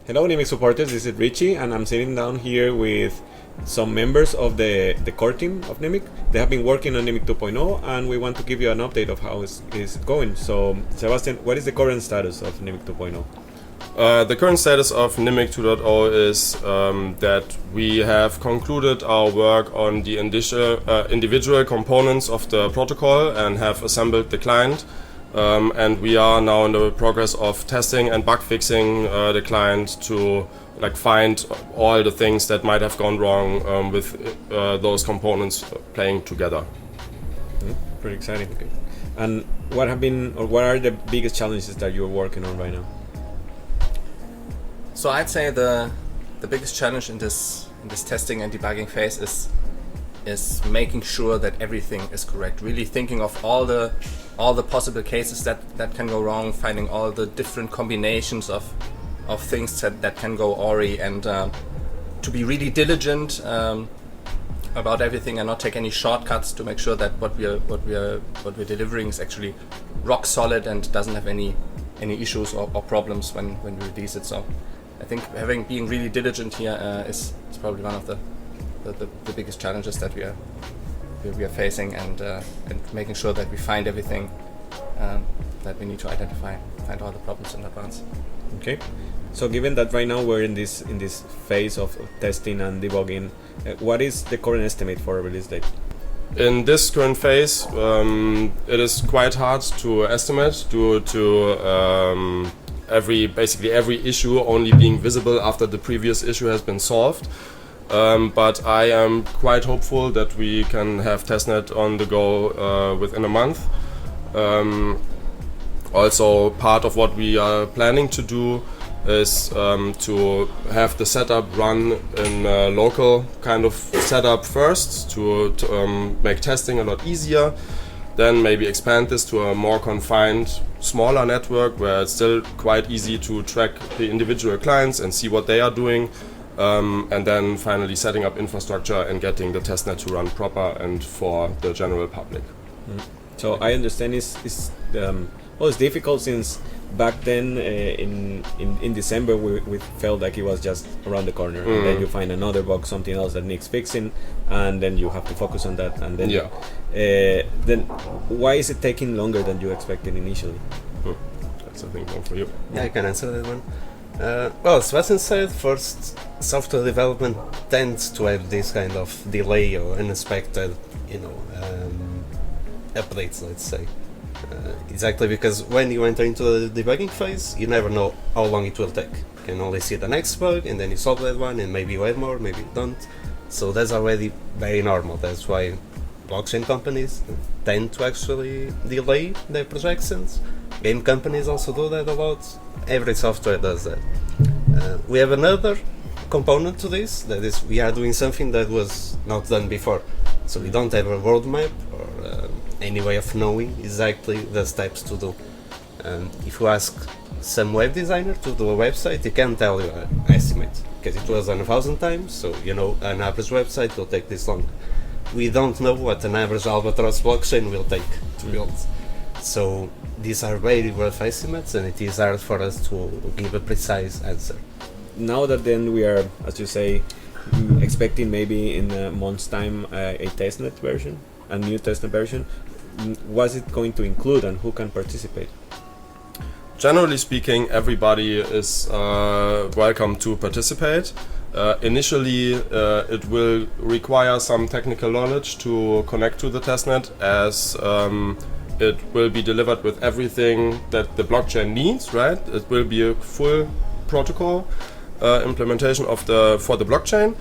Hello, Nimiq supporters. This is Richie, and I'm sitting down here with some members of the core team of Nimiq. They have been working on Nimiq 2.0, and we want to give you an update of how it's going. So, Sebastian, what is the current status of Nimiq 2.0? The current status of Nimiq 2.0 is that we have concluded our work on the individual components of the protocol and have assembled the client. And we are now in the progress of testing and bug fixing the client to find all the things that might have gone wrong with those components playing together. Pretty exciting. Okay. And what are the biggest challenges that you're working on right now? So I'd say the biggest challenge in this testing and debugging phase is making sure that everything is correct. Really thinking of all the possible cases that can go wrong, finding all the different combinations of things that can go awry, and to be really diligent about everything and not take any shortcuts to make sure that what we're delivering is actually rock solid and doesn't have any issues or problems when we release it. So I think being really diligent here is probably one of the biggest challenges that we are facing, and making sure that we find everything that we need to find all the problems in advance. Okay, so given that right now we're in this phase of testing and debugging, what is the current estimate for a release date? In this current phase, it is quite hard to estimate due to basically every issue only being visible after the previous issue has been solved. But I am quite hopeful that we can have testnet on the go within a month. Also, part of what we are planning to do is to have the setup run in a local kind of setup first to make testing a lot easier. Then maybe expand this to a more confined, smaller network where it's still quite easy to track the individual clients and see what they are doing. And then finally setting up infrastructure and getting the testnet to run proper and for the general public. So I understand it's difficult since back then in December we felt like it was just around the corner, and then you find another bug, something else that needs fixing, and then you have to focus on that, and then then why is it taking longer than you expected initially? That's I think more for you. Yeah, I can answer that one. Well, Sebastian said, first, software development tends to have this kind of delay or unexpected, updates, let's say. Exactly because when you enter into the debugging phase, you never know how long it will take. You can only see the next bug, and then you solve that one, and maybe you add more, maybe you don't. So that's already very normal. That's why blockchain companies tend to actually delay their projections. Game companies also do that a lot. Every software does that. We have another component to this, that is, we are doing something that was not done before. So we don't have a roadmap or any way of knowing exactly the steps to do. If you ask some web designer to do a website, he can tell you an estimate, because it was done 1,000 times, so an average website will take this long. We don't know what an average Albatross blockchain will take to build. So these are very rough estimates, and it is hard for us to give a precise answer. Now that then we are, as you say, expecting maybe in a month's time a testnet version, a new testnet version, what is it going to include and who can participate? Generally speaking, everybody is welcome to participate. Initially, it will require some technical knowledge to connect to the testnet, as it will be delivered with everything that the blockchain needs, right? It will be a full protocol implementation for the blockchain,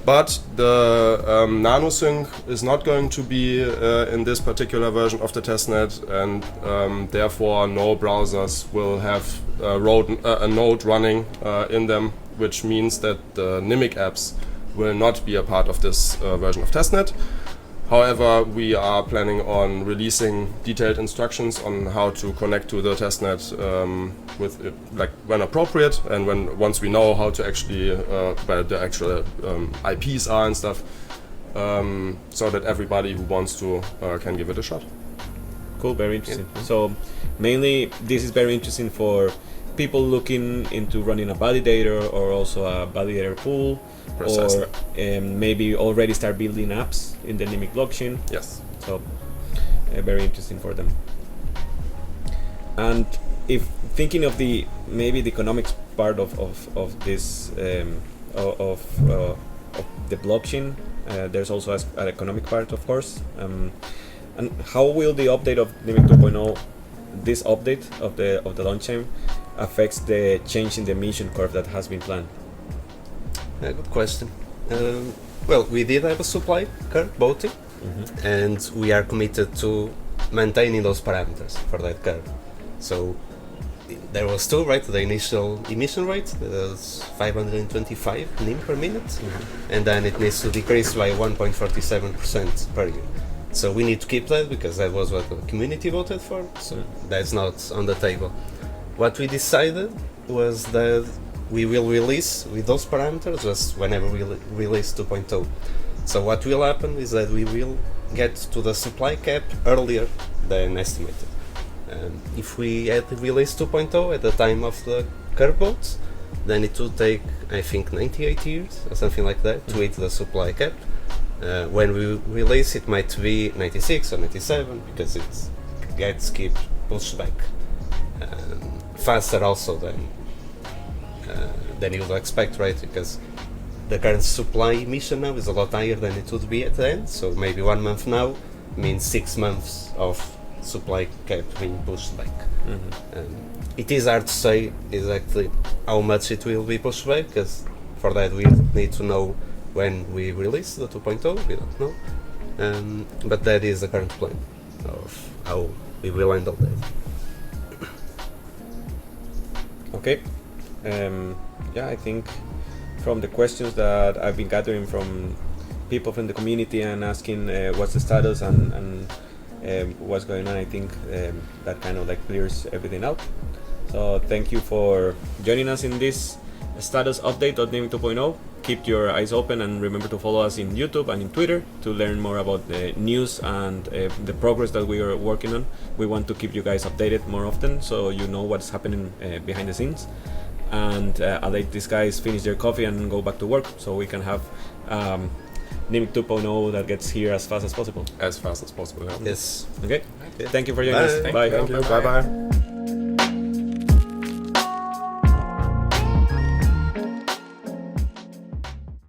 but the nanosync is not going to be in this particular version of the testnet, and therefore no browsers will have a node running in them, which means that the Nimiq apps will not be a part of this version of testnet. However, we are planning on releasing detailed instructions on how to connect to the testnet when appropriate, and once we know how to actually where the actual IPs are and stuff, so that everybody who wants to can give it a shot. Cool, very interesting. So mainly this is very interesting for people looking into running a validator or also a validator pool, Precisely. or maybe already start building apps in the Nimiq blockchain. Yes. So very interesting for them. And if thinking of the maybe the economics part of this of the blockchain, there's also an economic part, of course. And how will the update of Nimiq 2.0, this update of the launch time, affects the change in the emission curve that has been planned? Good question. Well, we did have a supply curve voting, and we are committed to maintaining those parameters for that curve. So there was still, right, the initial emission rate was 525 nim per minute, and then it needs to decrease by 1.47% per year. So we need to keep that because that was what the community voted for, so that's not on the table. What we decided was that we will release with those parameters just whenever we release 2.0. So what will happen is that we will get to the supply cap earlier than estimated. If we had released 2.0 at the time of the curve votes, then it would take, I think, 98 years or something like that to hit the supply cap. When we release, it might be 96 or 97 because it gets keep pushed back faster also than you would expect, right? Because the current supply emission now is a lot higher than it would be at the end. So maybe 1 month now means 6 months of supply cap being pushed back. It is hard to say exactly how much it will be pushed back, because for that we need to know when we release the 2.0, we don't know. But that is the current plan of how we will handle that. Okay. Yeah, I think from the questions that I've been gathering from people from the community and asking what's the status and what's going on, I think that kind of like clears everything out. So thank you for joining us in this status update of Nimiq 2.0. Keep your eyes open and remember to follow us in YouTube and in Twitter to learn more about the news and the progress that we are working on. We want to keep you guys updated more often so you know what's happening behind the scenes. And I'll let these guys finish their coffee and go back to work so we can have Nimiq 2.0 that gets here as fast as possible. As fast as possible. Yeah. Yes. Okay. Thank you for joining us. Bye. Bye. Thank you. Bye bye.